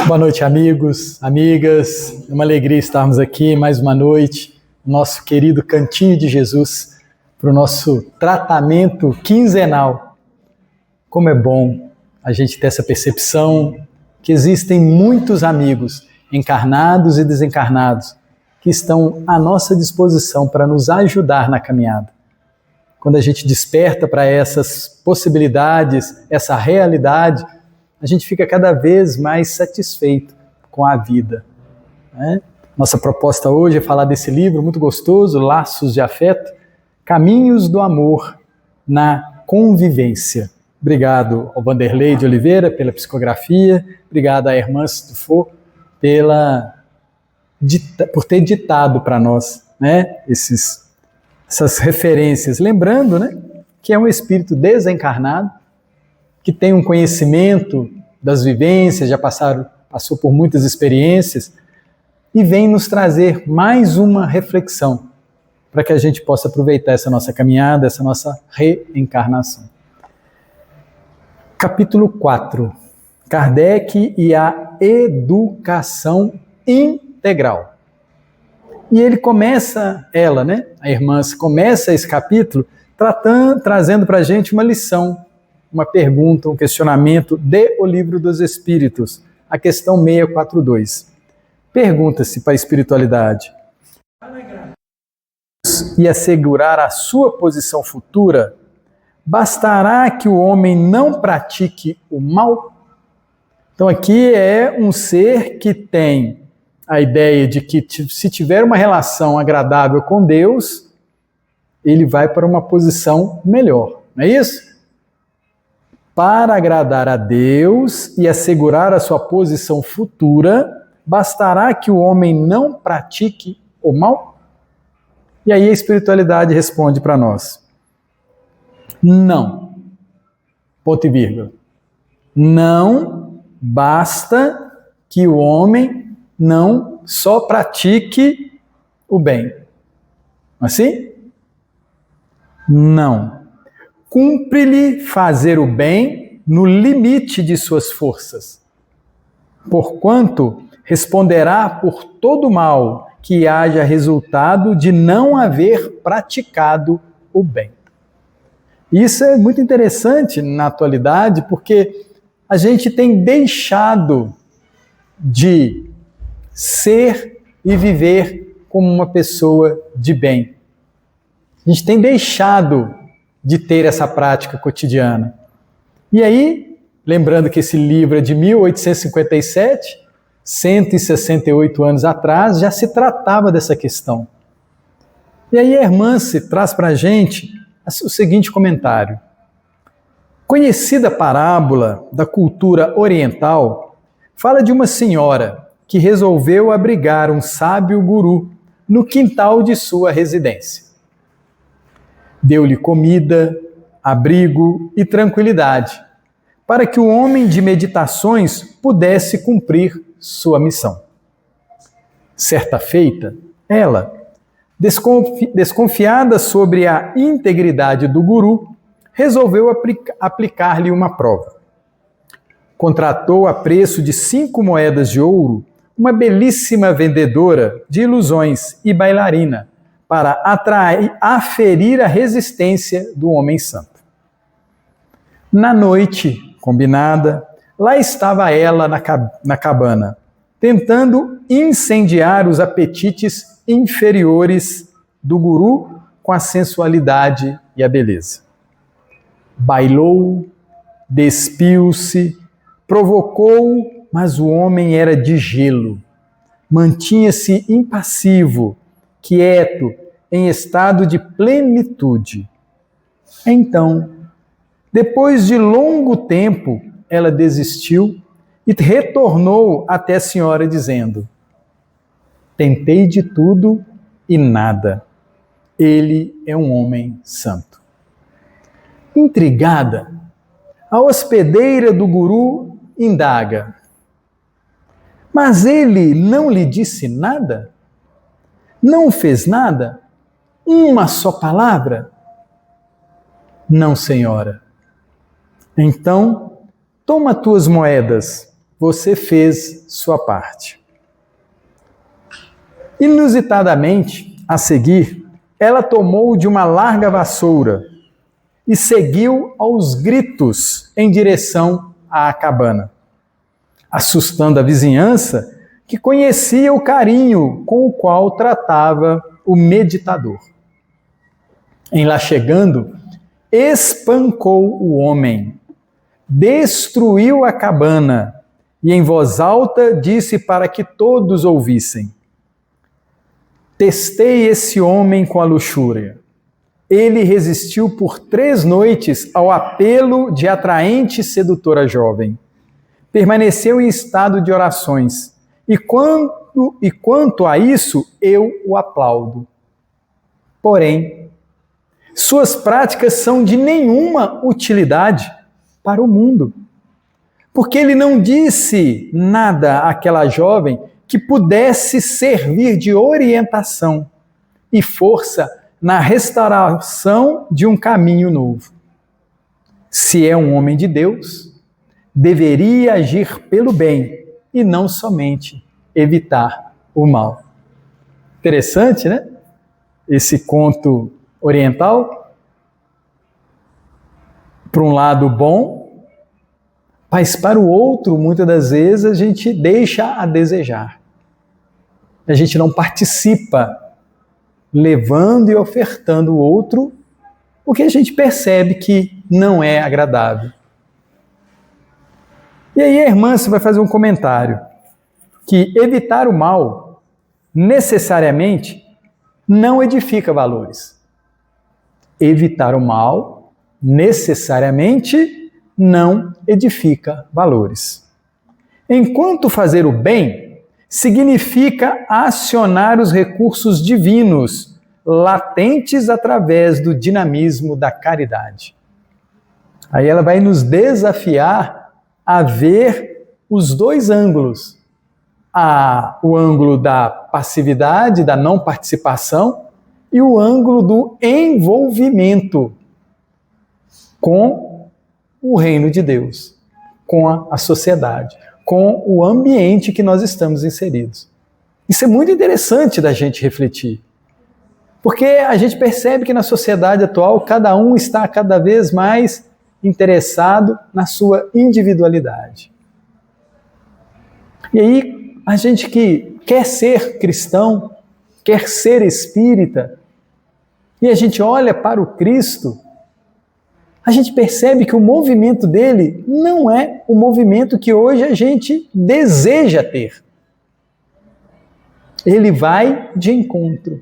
Boa noite, amigos, amigas. É uma alegria estarmos aqui mais uma noite, no nosso querido Cantinho de Jesus, para o nosso tratamento quinzenal. Como é bom a gente ter essa percepção que existem muitos amigos, encarnados e desencarnados, que estão à nossa disposição para nos ajudar na caminhada. Quando a gente desperta para essas possibilidades, essa realidade, a gente fica cada vez mais satisfeito com a vida, né? Nossa proposta hoje é falar desse livro muito gostoso, Laços de Afeto, Caminhos do Amor na Convivência. Obrigado ao Vanderlei de Oliveira pela psicografia, obrigado a Hermance Dufour por ter ditado para nós, né, essas referências. Lembrando, né, que é um espírito desencarnado, que tem um conhecimento das vivências, já passou por muitas experiências, e vem nos trazer mais uma reflexão para que a gente possa aproveitar essa nossa caminhada, essa nossa reencarnação. Capítulo 4. Kardec e a educação integral. E ele começa, a irmã começa esse capítulo trazendo para a gente uma lição, uma pergunta, um questionamento de O Livro dos Espíritos, a questão 642. Pergunta-se para a espiritualidade: e assegurar a sua posição futura, bastará que o homem não pratique o mal? Então aqui é um ser que tem a ideia de que se tiver uma relação agradável com Deus, ele vai para uma posição melhor, não é isso? Para agradar a Deus e assegurar a sua posição futura, bastará que o homem não pratique o mal? E aí a espiritualidade responde para nós: não. Ponto e vírgula. Não basta que o homem não só pratique o bem. Assim? Não. Cumpre-lhe fazer o bem no limite de suas forças, porquanto responderá por todo mal que haja resultado de não haver praticado o bem. Isso é muito interessante na atualidade, porque a gente tem deixado de ser e viver como uma pessoa de bem. A gente tem deixado de ter essa prática cotidiana. E aí, lembrando que esse livro é de 1857, 168 anos atrás, já se tratava dessa questão. E aí a Hermance traz para a gente o seguinte comentário: conhecida parábola da cultura oriental fala de uma senhora que resolveu abrigar um sábio guru no quintal de sua residência. Deu-lhe comida, abrigo e tranquilidade, para que o homem de meditações pudesse cumprir sua missão. Certa feita, ela, desconfiada sobre a integridade do guru, resolveu aplicar-lhe uma prova. Contratou a preço de 5 moedas de ouro uma belíssima vendedora de ilusões e bailarina, para aferir a resistência do homem santo. Na noite combinada, lá estava ela na cabana, tentando incendiar os apetites inferiores do guru com a sensualidade e a beleza. Bailou, despiu-se, provocou, mas o homem era de gelo. Mantinha-se impassivo, quieto, em estado de plenitude. Então, depois de longo tempo, ela desistiu e retornou até a senhora dizendo: tentei de tudo e nada. Ele é um homem santo. Intrigada, a hospedeira do guru indaga: mas ele não lhe disse nada? Não fez nada? Uma só palavra? Não, senhora. Então, toma tuas moedas, você fez sua parte. Inusitadamente, a seguir, ela tomou de uma larga vassoura e seguiu aos gritos em direção à cabana, assustando a vizinhança que conhecia o carinho com o qual tratava o meditador. Em lá chegando, espancou o homem, destruiu a cabana e em voz alta disse para que todos ouvissem: testei esse homem com a luxúria. Ele resistiu por 3 noites ao apelo de atraente e sedutora jovem. Permaneceu em estado de orações. E quanto a isso, eu o aplaudo. Porém, suas práticas são de nenhuma utilidade para o mundo. Porque ele não disse nada àquela jovem que pudesse servir de orientação e força na restauração de um caminho novo. Se é um homem de Deus, deveria agir pelo bem e não somente evitar o mal. Interessante, né? Esse conto oriental. Por um lado, bom, mas para o outro, muitas das vezes, a gente deixa a desejar. A gente não participa levando e ofertando o outro, porque a gente percebe que não é agradável. E aí a irmã vai fazer um comentário, que evitar o mal, necessariamente, não edifica valores. Evitar o mal, necessariamente, não edifica valores. Enquanto fazer o bem significa acionar os recursos divinos latentes através do dinamismo da caridade. Aí ela vai nos desafiar a ver os 2 ângulos. O ângulo da passividade, da não participação, e o ângulo do envolvimento com o reino de Deus, com a sociedade, com o ambiente que nós estamos inseridos. Isso é muito interessante da gente refletir, porque a gente percebe que na sociedade atual cada um está cada vez mais interessado na sua individualidade. E aí a gente que quer ser cristão, quer ser espírita, e a gente olha para o Cristo, a gente percebe que o movimento dele não é o movimento que hoje a gente deseja ter. Ele vai de encontro.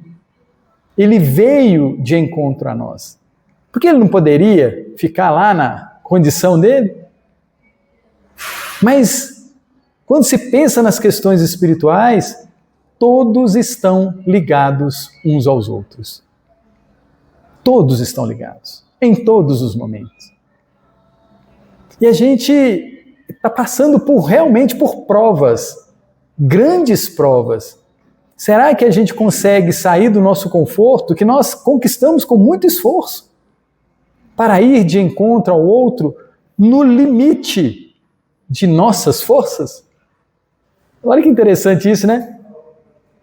Ele veio de encontro a nós. Por que ele não poderia ficar lá na condição dele? Mas, quando se pensa nas questões espirituais, todos estão ligados uns aos outros. Todos estão ligados. Em todos os momentos. E a gente está passando realmente por provas, grandes provas. Será que a gente consegue sair do nosso conforto, que nós conquistamos com muito esforço, para ir de encontro ao outro no limite de nossas forças? Olha que interessante isso, né?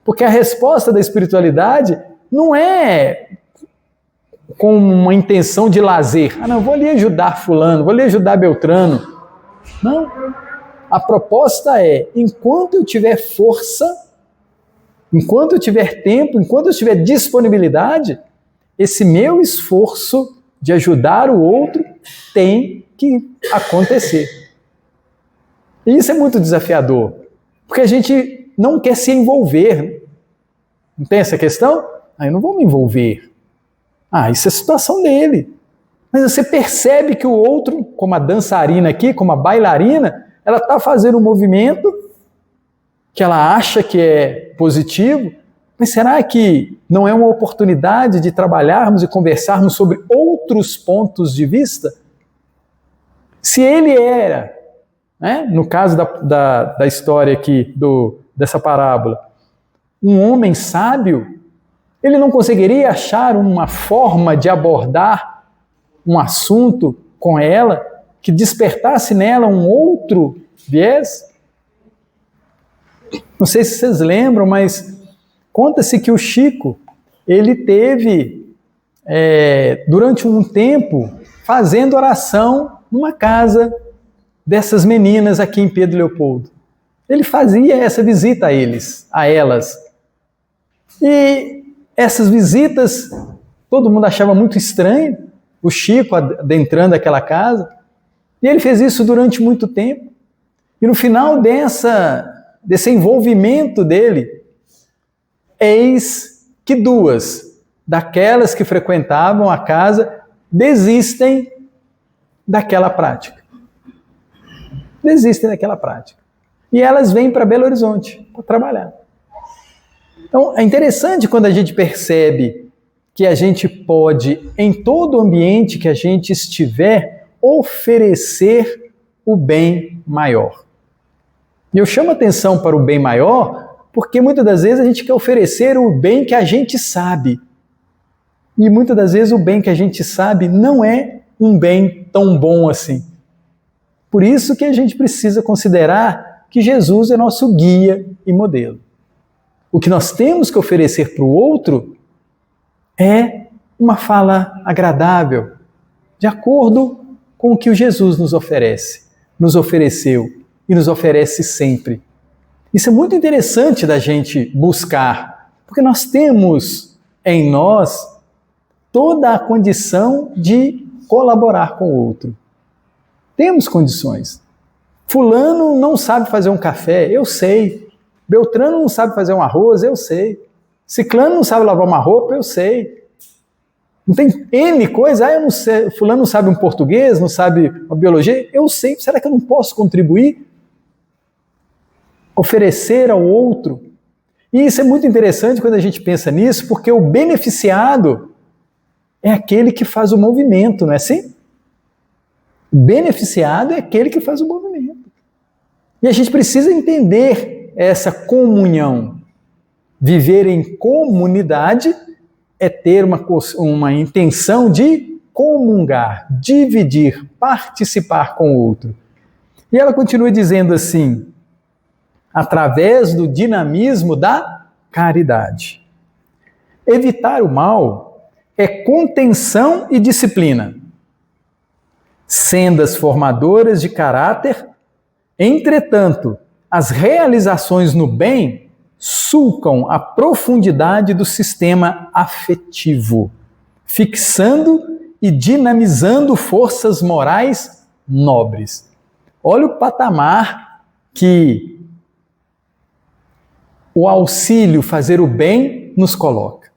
Porque a resposta da espiritualidade não é com uma intenção de lazer. Não, vou ali ajudar fulano, vou ali ajudar Beltrano. Não. A proposta é, enquanto eu tiver força, enquanto eu tiver tempo, enquanto eu tiver disponibilidade, esse meu esforço de ajudar o outro tem que acontecer. E isso é muito desafiador, porque a gente não quer se envolver. Não tem essa questão? Eu não vou me envolver. Isso é a situação dele. Mas você percebe que o outro, como a dançarina aqui, como a bailarina, ela está fazendo um movimento que ela acha que é positivo, mas será que não é uma oportunidade de trabalharmos e conversarmos sobre outros pontos de vista? Se ele era, no caso da história aqui, dessa parábola, um homem sábio, ele não conseguiria achar uma forma de abordar um assunto com ela que despertasse nela um outro viés? Não sei se vocês lembram, mas conta-se que o Chico, ele teve, durante um tempo, fazendo oração numa casa dessas meninas aqui em Pedro Leopoldo. Ele fazia essa visita a elas. E essas visitas, todo mundo achava muito estranho, o Chico adentrando aquela casa, e ele fez isso durante muito tempo. E no final desse envolvimento dele, eis que duas daquelas que frequentavam a casa desistem daquela prática. Desistem daquela prática. E elas vêm para Belo Horizonte para trabalhar. Então, é interessante quando a gente percebe que a gente pode, em todo ambiente que a gente estiver, oferecer o bem maior. E eu chamo atenção para o bem maior porque muitas das vezes a gente quer oferecer o bem que a gente sabe. E muitas das vezes o bem que a gente sabe não é um bem tão bom assim. Por isso que a gente precisa considerar que Jesus é nosso guia e modelo. O que nós temos que oferecer para o outro é uma fala agradável, de acordo com o que o Jesus nos oferece, nos ofereceu e nos oferece sempre. Isso é muito interessante da gente buscar, porque nós temos em nós toda a condição de colaborar com o outro. Temos condições. Fulano não sabe fazer um café, eu sei. Beltrano não sabe fazer um arroz, eu sei. Ciclano não sabe lavar uma roupa, eu sei. Não tem N coisa, eu não sei. Fulano não sabe um português, não sabe uma biologia, eu sei. Será que eu não posso contribuir? Oferecer ao outro. E isso é muito interessante quando a gente pensa nisso, porque o beneficiado é aquele que faz o movimento, não é assim? O beneficiado é aquele que faz o movimento. E a gente precisa entender essa comunhão. Viver em comunidade é ter uma intenção de comungar, dividir, participar com o outro. E ela continua dizendo assim, através do dinamismo da caridade. Evitar o mal é contenção e disciplina, sendas formadoras de caráter. Entretanto, as realizações no bem sulcam a profundidade do sistema afetivo, fixando e dinamizando forças morais nobres. Olha o patamar que o auxílio, fazer o bem, nos coloca.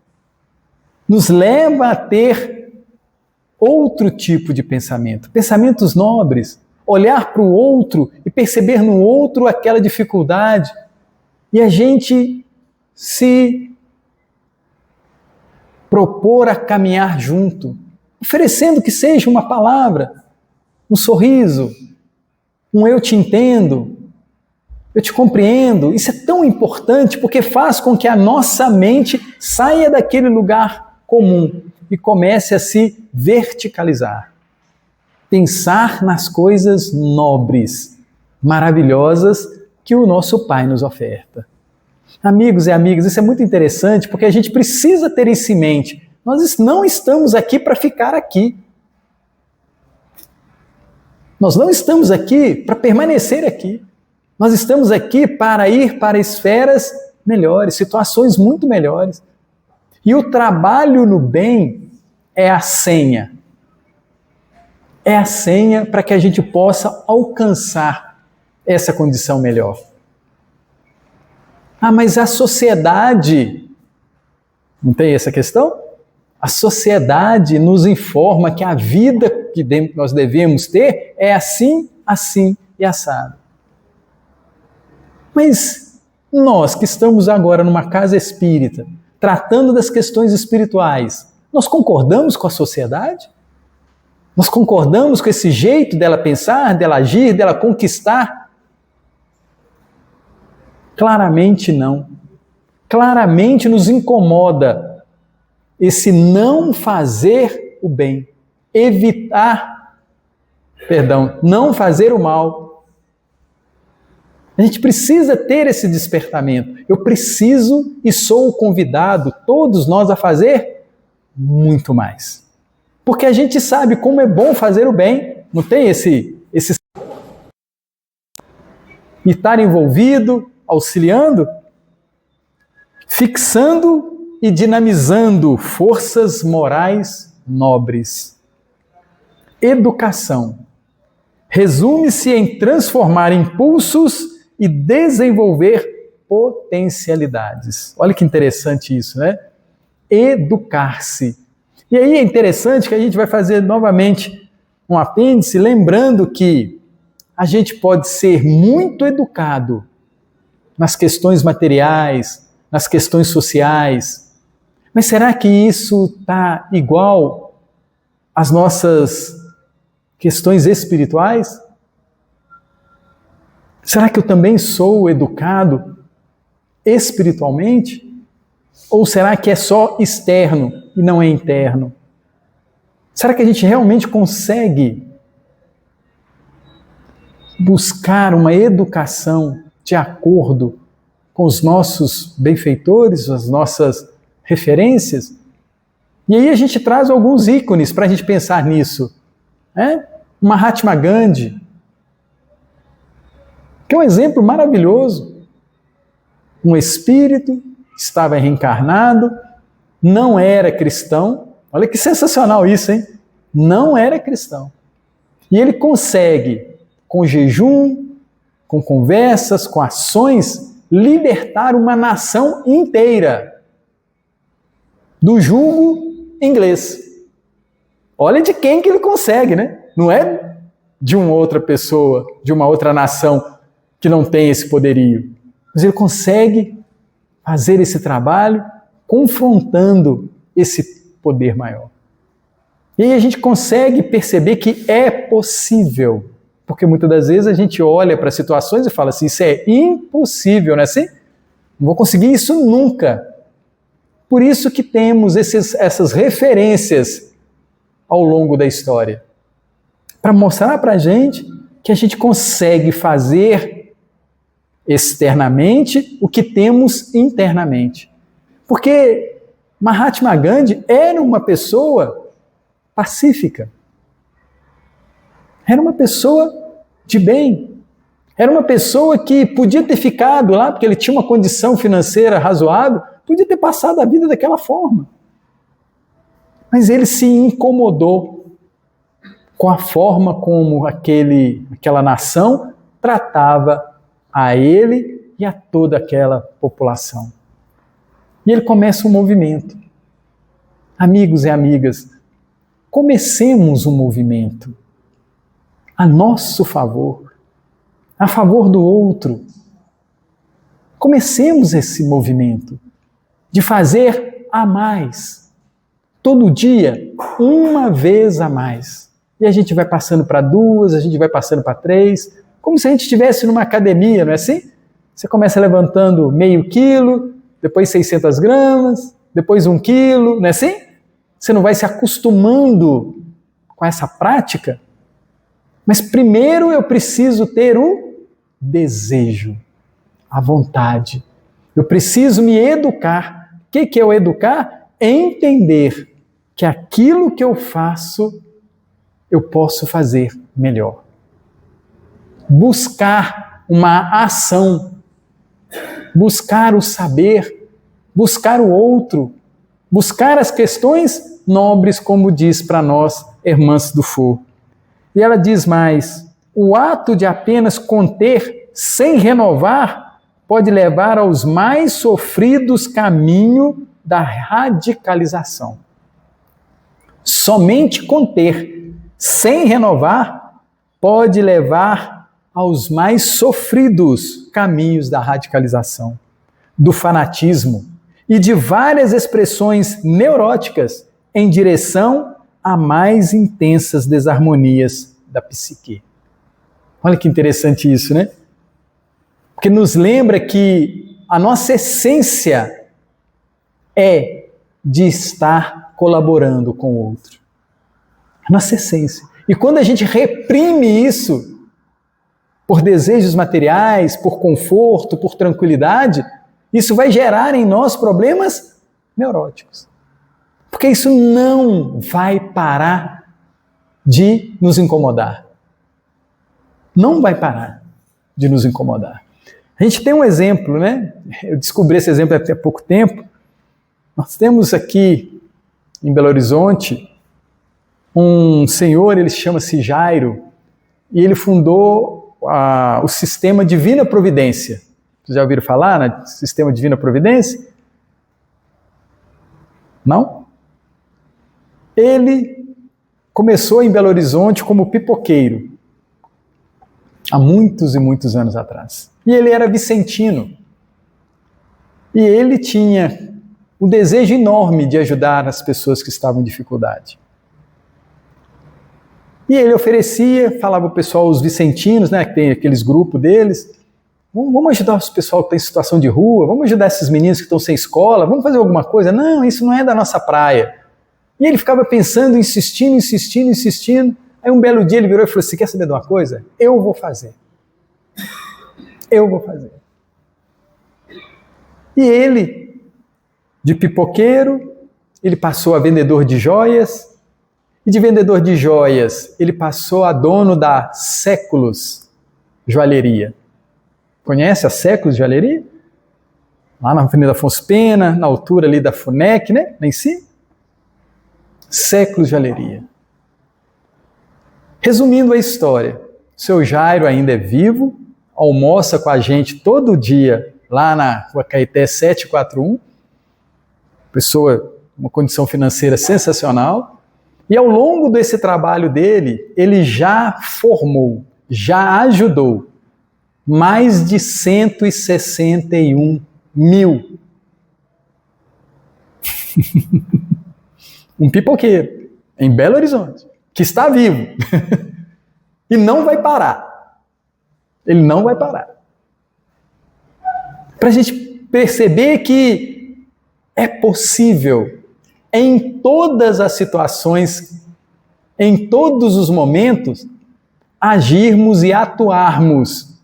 Nos leva a ter outro tipo de pensamento, pensamentos nobres, olhar para o outro e perceber no outro aquela dificuldade e a gente se propor a caminhar junto, oferecendo que seja uma palavra, um sorriso, um eu te entendo, eu te compreendo. Isso é tão importante porque faz com que a nossa mente saia daquele lugar comum e comece a se verticalizar. Pensar nas coisas nobres, maravilhosas que o nosso Pai nos oferta. Amigos e amigas, isso é muito interessante porque a gente precisa ter isso em mente. Nós não estamos aqui para ficar aqui. Nós não estamos aqui para permanecer aqui. Nós estamos aqui para ir para esferas melhores, situações muito melhores. E o trabalho no bem é a senha. É a senha para que a gente possa alcançar essa condição melhor. Ah, mas a sociedade, não tem essa questão? A sociedade nos informa que a vida que nós devemos ter é assim, assim e assado. Mas nós que estamos agora numa casa espírita, tratando das questões espirituais, nós concordamos com a sociedade? Nós concordamos com esse jeito dela pensar, dela agir, dela conquistar? Claramente não. Claramente nos incomoda esse não fazer o bem, não fazer o mal. A gente precisa ter esse despertamento. Eu preciso e sou convidado, todos nós, a fazer muito mais. Porque a gente sabe como é bom fazer o bem. Não tem esse e estar envolvido, auxiliando, fixando e dinamizando forças morais nobres. Educação resume-se em transformar impulsos e desenvolver potencialidades. Olha que interessante isso, né? Educar-se. E aí é interessante que a gente vai fazer novamente um apêndice, lembrando que a gente pode ser muito educado nas questões materiais, nas questões sociais, mas será que isso está igual às nossas questões espirituais? Será que eu também sou educado espiritualmente? Ou será que é só externo e não é interno? Será que a gente realmente consegue buscar uma educação de acordo com os nossos benfeitores, as nossas referências? E aí a gente traz alguns ícones para a gente pensar nisso. Mahatma Gandhi, que é um exemplo maravilhoso. Um espírito estava reencarnado, não era cristão. Olha que sensacional isso, hein? Não era cristão. E ele consegue, com jejum, com conversas, com ações, libertar uma nação inteira do jugo inglês. Olha de quem que ele consegue, né? Não é de uma outra pessoa, de uma outra nação que não tem esse poderio. Mas ele consegue fazer esse trabalho confrontando esse poder maior. E aí a gente consegue perceber que é possível. Porque muitas das vezes a gente olha para situações e fala assim, isso é impossível, não é assim? Não vou conseguir isso nunca. Por isso que temos essas referências ao longo da história. Para mostrar para a gente que a gente consegue fazer externamente o que temos internamente. Porque Mahatma Gandhi era uma pessoa pacífica. Era uma pessoa de bem. Era uma pessoa que podia ter ficado lá, porque ele tinha uma condição financeira razoável, podia ter passado a vida daquela forma. Mas ele se incomodou com a forma como aquela nação tratava a ele e a toda aquela população. E ele começa um movimento. Amigos e amigas, comecemos um movimento a nosso favor, a favor do outro. Comecemos esse movimento de fazer a mais, todo dia, uma vez a mais. E a gente vai passando para 2, a gente vai passando para 3, como se a gente estivesse numa academia, não é assim? Você começa levantando meio quilo, depois 600 gramas, depois 1 quilo, não é assim? Você não vai se acostumando com essa prática? Mas primeiro eu preciso ter o desejo, a vontade. Eu preciso me educar. O que é o educar? É entender que aquilo que eu faço, eu posso fazer melhor. Buscar uma ação, buscar o saber, buscar o outro, buscar as questões nobres, como diz para nós Hermance Dufour. E ela diz mais, o ato de apenas conter sem renovar pode levar aos mais sofridos caminhos da radicalização. Somente conter sem renovar pode levar aos mais sofridos caminhos da radicalização, do fanatismo e de várias expressões neuróticas em direção a mais intensas desarmonias da psique. Olha que interessante isso, né? Porque nos lembra que a nossa essência é de estar colaborando com o outro. A nossa essência. E quando a gente reprime isso, por desejos materiais, por conforto, por tranquilidade, isso vai gerar em nós problemas neuróticos. Porque isso não vai parar de nos incomodar. Não vai parar de nos incomodar. A gente tem um exemplo, né? Eu descobri esse exemplo há pouco tempo. Nós temos aqui em Belo Horizonte um senhor, ele chama-se Jairo, e ele fundou o Sistema Divina Providência. Vocês já ouviram falar no Sistema Divina Providência? Não? Ele começou em Belo Horizonte como pipoqueiro, há muitos e muitos anos atrás. E ele era vicentino. E ele tinha um desejo enorme de ajudar as pessoas que estavam em dificuldade. E ele oferecia, falava para o pessoal, os vicentinos, né, que tem aqueles grupos deles, vamos ajudar os pessoal que está em situação de rua, vamos ajudar esses meninos que estão sem escola, vamos fazer alguma coisa. Não, isso não é da nossa praia. E ele ficava pensando, insistindo. Aí um belo dia ele virou e falou assim, quer saber de uma coisa? Eu vou fazer. Eu vou fazer. E ele, de pipoqueiro, ele passou a vendedor de joias, e de vendedor de joias, ele passou a dono da Séculos Joalheria. Conhece a Séculos Joalheria? Lá na Avenida Afonso Pena, na altura ali da FUNEC, né? Lá em cima. Séculos Joalheria. Resumindo a história, o seu Jairo ainda é vivo, almoça com a gente todo dia lá na Rua Caeté 741, pessoa com uma condição financeira sensacional, e ao longo desse trabalho dele, ele já formou, já ajudou mais de 161 mil. Um pipoqueiro em Belo Horizonte, que está vivo e não vai parar. Ele não vai parar. Para a gente perceber que é possível, em todas as situações, em todos os momentos, agirmos e atuarmos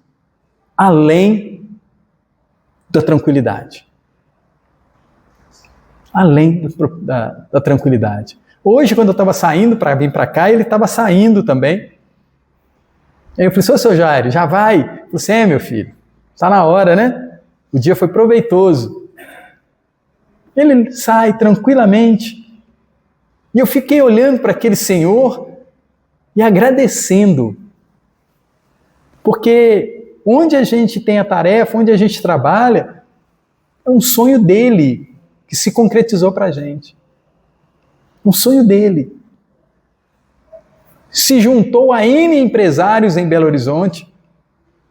além da tranquilidade. Além da tranquilidade. Hoje, quando eu estava saindo para vir para cá, ele estava saindo também. Aí eu falei, seu Jairo, já vai? Ele falou assim, meu filho, está na hora, né? O dia foi proveitoso. Ele sai tranquilamente. E eu fiquei olhando para aquele senhor e agradecendo. Porque onde a gente tem a tarefa, onde a gente trabalha, é um sonho dele que se concretizou para a gente. Um sonho dele. Se juntou a N empresários em Belo Horizonte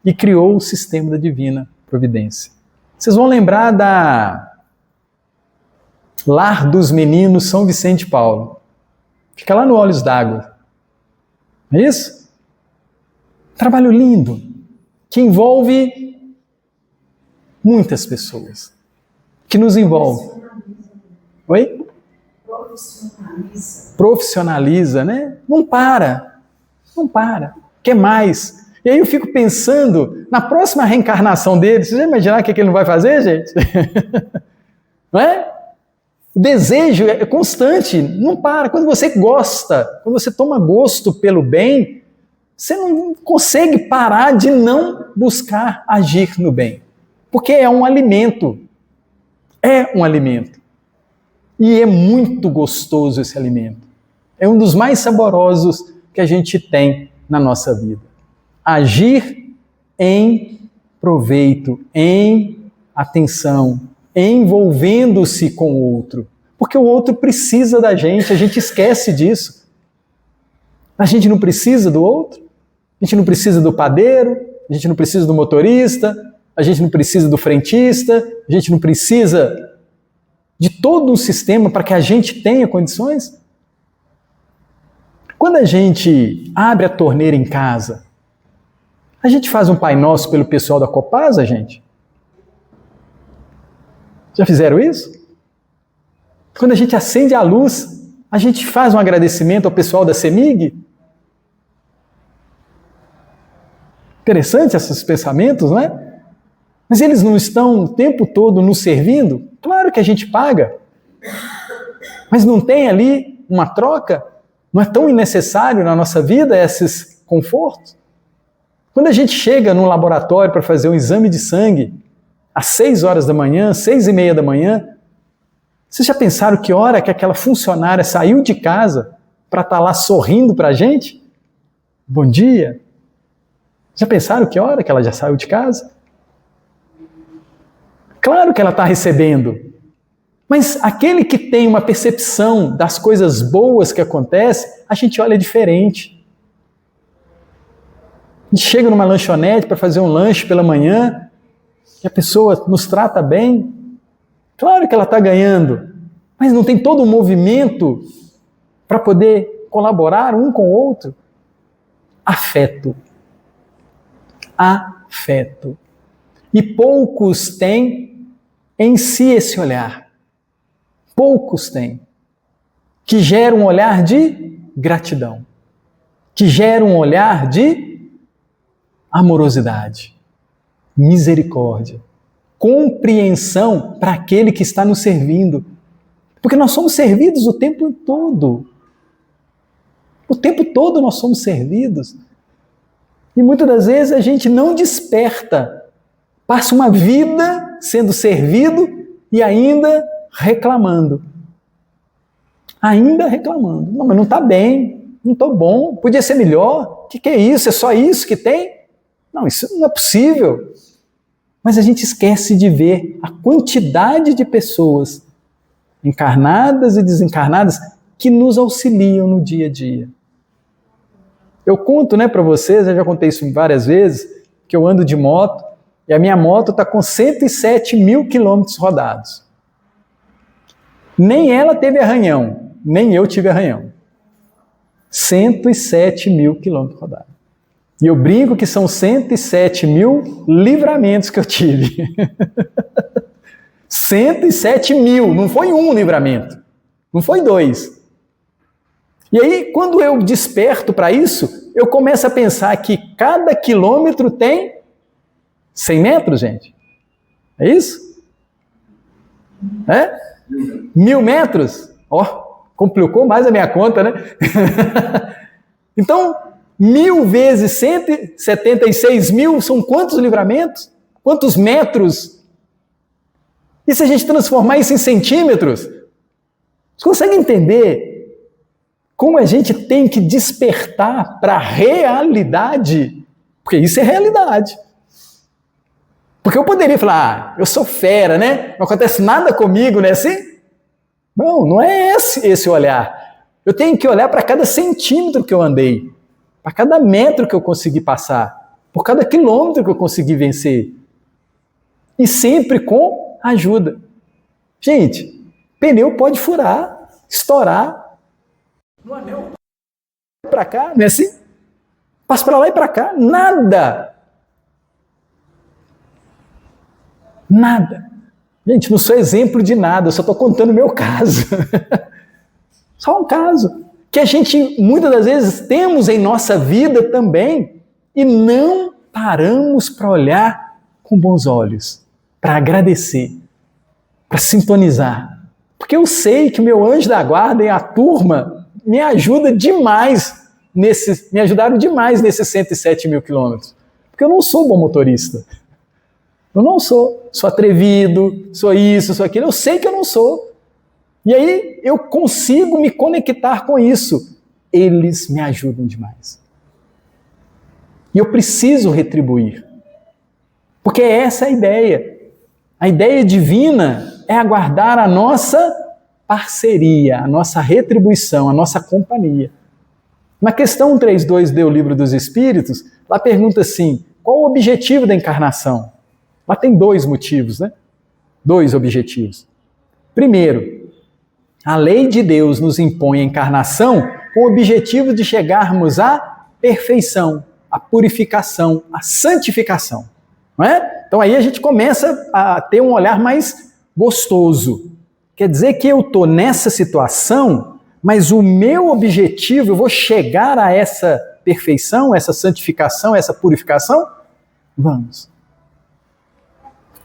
e criou o Sistema da Divina Providência. Vocês vão lembrar da Lar dos Meninos São Vicente de Paulo. Fica lá no Olhos d'Água. Não é isso? Trabalho lindo, que envolve muitas pessoas. Que nos envolve. Oi? Profissionaliza, né? Não para. Quer mais. E aí eu fico pensando, na próxima reencarnação dele, vocês já imaginaram o que ele não vai fazer, gente? Não é? O desejo é constante, não para. Quando você gosta, quando você toma gosto pelo bem, você não consegue parar de não buscar agir no bem. Porque é um alimento. É um alimento. E é muito gostoso esse alimento. É um dos mais saborosos que a gente tem na nossa vida. Agir em proveito, em atenção, envolvendo-se com o outro. Porque o outro precisa da gente, a gente esquece disso. A gente não precisa do outro, a gente não precisa do padeiro, a gente não precisa do motorista, a gente não precisa do frentista, a gente não precisa de todo um sistema para que a gente tenha condições. Quando a gente abre a torneira em casa, a gente faz um Pai Nosso pelo pessoal da Copasa, gente? Já fizeram isso? Quando a gente acende a luz, a gente faz um agradecimento ao pessoal da CEMIG? Interessante esses pensamentos, não é? Mas eles não estão o tempo todo nos servindo? Claro que a gente paga. Mas não tem ali uma troca? Não é tão necessário na nossa vida esses confortos? Quando a gente chega no laboratório para fazer um exame de sangue, às 6 horas da manhã, 6:30 da manhã, vocês já pensaram que hora que aquela funcionária saiu de casa para estar lá sorrindo para a gente? Bom dia. Já pensaram que hora que ela já saiu de casa? Claro que ela está recebendo. Mas aquele que tem uma percepção das coisas boas que acontecem, a gente olha diferente. A gente chega numa lanchonete para fazer um lanche pela manhã, e a pessoa nos trata bem. Claro que ela está ganhando, mas não tem todo um movimento para poder colaborar um com o outro. Afeto. Afeto. E poucos têm em si esse olhar. Poucos têm. Que gera um olhar de gratidão. Que gera um olhar de amorosidade, misericórdia, compreensão para aquele que está nos servindo. Porque nós somos servidos o tempo todo. O tempo todo nós somos servidos. E muitas das vezes a gente não desperta. Passa uma vida sendo servido e ainda reclamando. Ainda reclamando. Não, mas não está bem, não estou bom, podia ser melhor. O que é isso? É só isso que tem? Não, isso não é possível. Mas a gente esquece de ver a quantidade de pessoas encarnadas e desencarnadas que nos auxiliam no dia a dia. Eu conto, para vocês, eu já contei isso várias vezes, que eu ando de moto e a minha moto está com 107 mil quilômetros rodados. Nem ela teve arranhão, nem eu tive arranhão. 107 mil quilômetros rodados. E eu brinco que são 107 mil livramentos que eu tive. 107 mil, não foi um livramento, não foi 2. E aí, quando eu desperto para isso, eu começo a pensar que cada quilômetro tem 100 metros, gente. É isso? 1000 metros? Complicou mais a minha conta, né? Então, 1000 vezes 176 mil são quantos livramentos? Quantos metros? E se a gente transformar isso em centímetros? Você consegue entender como a gente tem que despertar para a realidade? Porque isso é realidade. Porque eu poderia falar, eu sou fera, né? Não acontece nada comigo, né? Assim? Não é esse olhar. Eu tenho que olhar para cada centímetro que eu andei, para cada metro que eu consegui passar, por cada quilômetro que eu consegui vencer. E sempre com ajuda. Gente, pneu pode furar, estourar. No anel, para cá, não é assim? Passa para lá e para cá, nada. Nada. Gente, não sou exemplo de nada, eu só estou contando o meu caso. Só um caso. Que a gente, muitas das vezes, temos em nossa vida também e não paramos para olhar com bons olhos, para agradecer, para sintonizar. Porque eu sei que o meu anjo da guarda e a turma me ajudaram demais nesses 107 mil quilômetros. Porque eu não sou bom motorista. Eu não sou. Sou atrevido, sou isso, sou aquilo. Eu sei que eu não sou. E aí eu consigo me conectar com isso. Eles me ajudam demais. E eu preciso retribuir. Porque essa é a ideia. A ideia divina é aguardar a nossa parceria, a nossa retribuição, a nossa companhia. Na questão 132 do Livro dos Espíritos, lá pergunta assim, qual o objetivo da encarnação? Lá tem 2 motivos, 2 objetivos. Primeiro, a lei de Deus nos impõe a encarnação com o objetivo de chegarmos à perfeição, à purificação, à santificação. Não é? Então aí a gente começa a ter um olhar mais gostoso. Quer dizer que eu estou nessa situação, mas o meu objetivo, eu vou chegar a essa perfeição, essa santificação, essa purificação Vamos.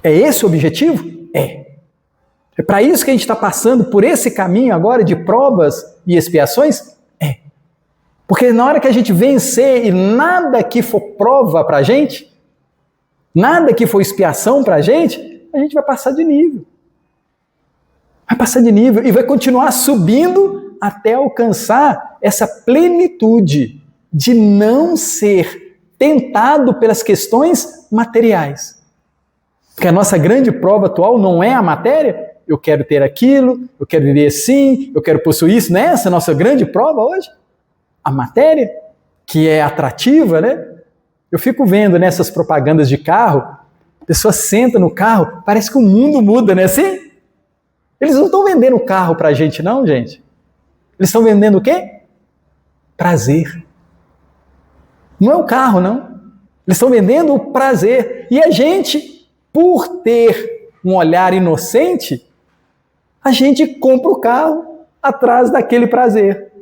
É esse o objetivo? É. É para isso que a gente está passando por esse caminho agora de provas e expiações? É. Porque na hora que a gente vencer e nada que for prova para a gente, nada que for expiação para a gente vai passar de nível. Vai passar de nível e vai continuar subindo até alcançar essa plenitude de não ser tentado pelas questões materiais. Porque a nossa grande prova atual não é a matéria. Eu quero ter aquilo, eu quero viver assim, eu quero possuir isso. Não é essa a nossa grande prova hoje? A matéria, que é atrativa, né? Eu fico vendo nessas propagandas de carro, a pessoa senta no carro, parece que o mundo muda, né? Assim? Eles não estão vendendo carro pra gente, não, gente. Eles estão vendendo o quê? Prazer. Não é o carro, não. Eles estão vendendo o prazer. E a gente, por ter um olhar inocente, a gente compra o carro atrás daquele prazer.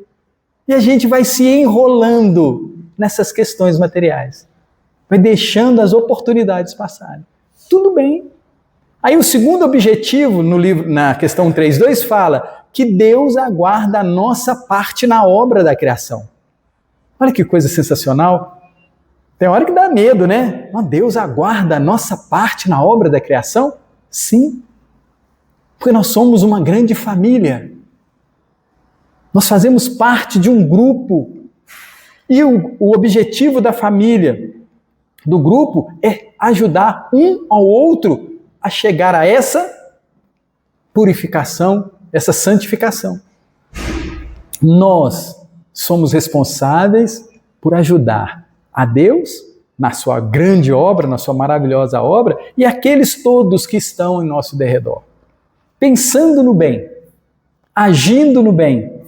E a gente vai se enrolando nessas questões materiais. Vai deixando as oportunidades passarem. Tudo bem. Aí o segundo objetivo no livro, na questão 3.2, fala que Deus aguarda a nossa parte na obra da criação. Olha que coisa sensacional. Tem hora que dá medo, né? Deus aguarda a nossa parte na obra da criação? Sim. Porque nós somos uma grande família. Nós fazemos parte de um grupo. E o objetivo da família, do grupo, é ajudar um ao outro a chegar a essa purificação, essa santificação. Nós somos responsáveis por ajudar a Deus na sua grande obra, na sua maravilhosa obra, e aqueles todos que estão em nosso derredor. Pensando no bem, agindo no bem,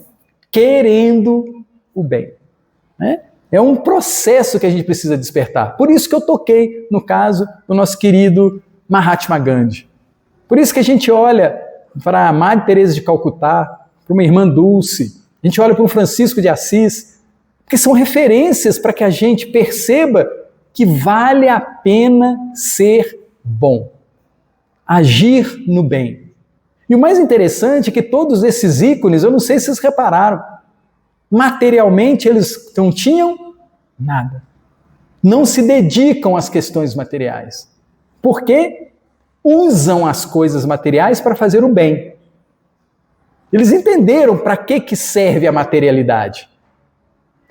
querendo o bem. Né? É um processo que a gente precisa despertar. Por isso que eu toquei no caso do nosso querido Mahatma Gandhi. Por isso que a gente olha para a Madre Teresa de Calcutá, para uma irmã Dulce, a gente olha para o Francisco de Assis, porque são referências para que a gente perceba que vale a pena ser bom, agir no bem. E o mais interessante é que todos esses ícones, eu não sei se vocês repararam, materialmente eles não tinham nada. Não se dedicam às questões materiais. Porque usam as coisas materiais para fazer o bem. Eles entenderam para que serve a materialidade.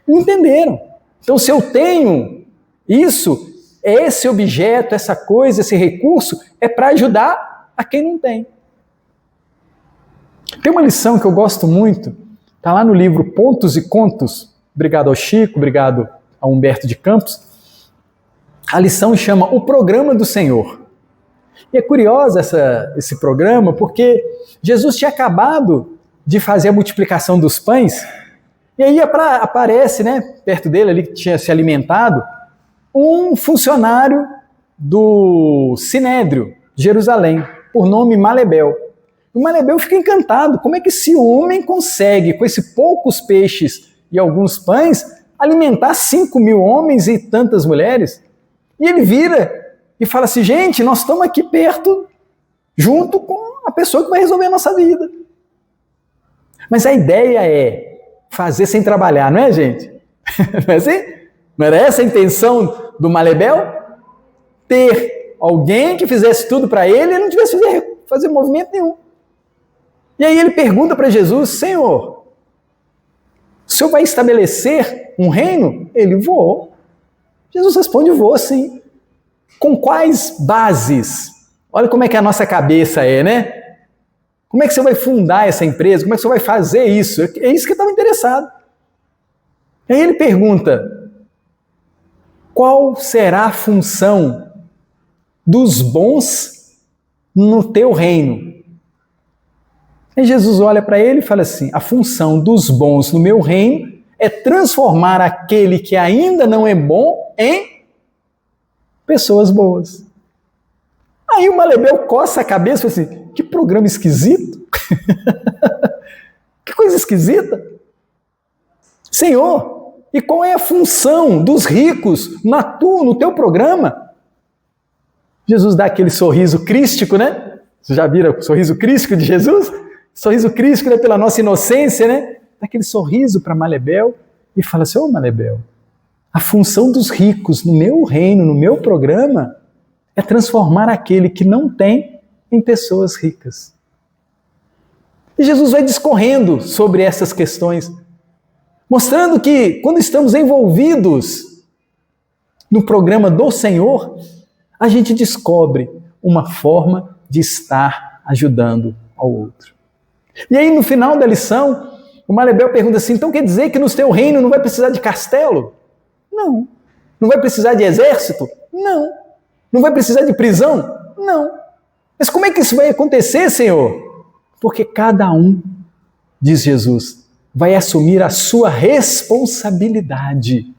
Não entenderam. Então, se eu tenho isso, esse objeto, essa coisa, esse recurso, é para ajudar a quem não tem. Tem uma lição que eu gosto muito, está lá no livro Pontos e Contos, obrigado ao Chico, obrigado ao Humberto de Campos. A lição chama O Programa do Senhor. E é curioso esse programa, porque Jesus tinha acabado de fazer a multiplicação dos pães, e aí aparece, né, perto dele, ali que tinha se alimentado, um funcionário do Sinédrio de Jerusalém, por nome Malebel. O Malebel fica encantado. Como é que esse homem consegue, com esses poucos peixes e alguns pães, alimentar 5.000 homens e tantas mulheres? E ele vira e fala assim, gente, nós estamos aqui perto, junto com a pessoa que vai resolver a nossa vida. Mas a ideia é fazer sem trabalhar, não é, gente? Não é assim? Não era essa a intenção do Malebel? Ter alguém que fizesse tudo para ele e não tivesse que fazer movimento nenhum. E aí ele pergunta para Jesus, Senhor, o Senhor vai estabelecer um reino? Ele, vou. Jesus responde, vou sim. Com quais bases? Olha como é que a nossa cabeça é, né? Como é que você vai fundar essa empresa? Como é que você vai fazer isso? É isso que eu estava interessado. Aí ele pergunta, qual será a função dos bons no teu reino? Aí Jesus olha para ele e fala assim, a função dos bons no meu reino é transformar aquele que ainda não é bom em pessoas boas. Aí o Malebel coça a cabeça e fala assim, que programa esquisito. Que coisa esquisita. Senhor, e qual é a função dos ricos no teu programa? Jesus dá aquele sorriso crístico, né? Vocês já viram o sorriso crístico de Jesus? Sorriso crístico, né? Pela nossa inocência, né? Dá aquele sorriso para Malebel e fala assim: ô Malebel, a função dos ricos no meu reino, no meu programa, é transformar aquele que não tem em pessoas ricas. E Jesus vai discorrendo sobre essas questões, mostrando que quando estamos envolvidos no programa do Senhor, a gente descobre uma forma de estar ajudando ao outro. E aí, no final da lição, o Malebel pergunta assim: então quer dizer que no teu reino não vai precisar de castelo? Não. Não vai precisar de exército? Não. Não vai precisar de prisão? Não. Mas como é que isso vai acontecer, Senhor? Porque cada um, diz Jesus, vai assumir a sua responsabilidade.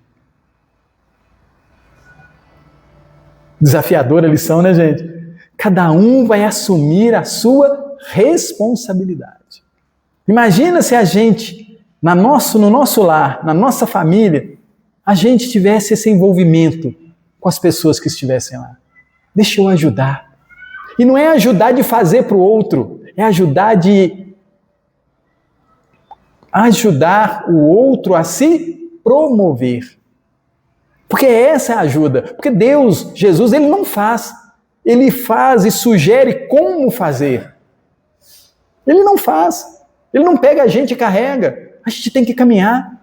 Desafiadora a lição, né, gente? Cada um vai assumir a sua responsabilidade. Imagina se a gente, no nosso lar, na nossa família, a gente tivesse esse envolvimento com as pessoas que estivessem lá. Deixa eu ajudar. E não é ajudar de fazer para o outro, é ajudar o outro a se promover. Porque essa é a ajuda. Porque Deus, Jesus, Ele não faz. Ele faz e sugere como fazer. Ele não faz. Ele não pega a gente e carrega. A gente tem que caminhar.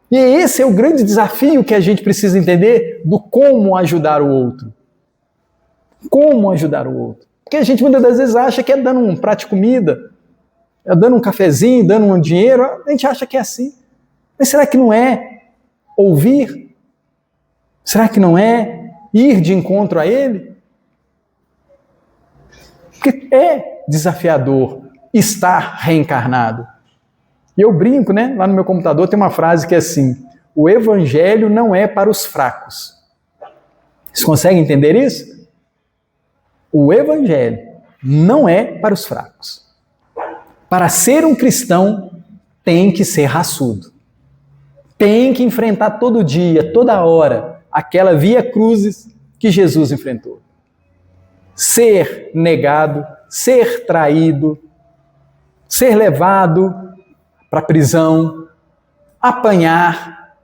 E esse é o grande desafio que a gente precisa entender do como ajudar o outro. Como ajudar o outro. Porque a gente muitas das vezes acha que é dando um prato de comida, é dando um cafezinho, dando um dinheiro, a gente acha que é assim. Mas será que não é ouvir? Será que não é ir de encontro a Ele? Porque é desafiador estar reencarnado. E eu brinco, né? Lá no meu computador tem uma frase que é assim: o evangelho não é para os fracos. Vocês conseguem entender isso? O evangelho não é para os fracos. Para ser um cristão, tem que ser raçudo. Tem que enfrentar todo dia, toda hora, aquela via crucis que Jesus enfrentou. Ser negado, ser traído, ser levado para a prisão, apanhar,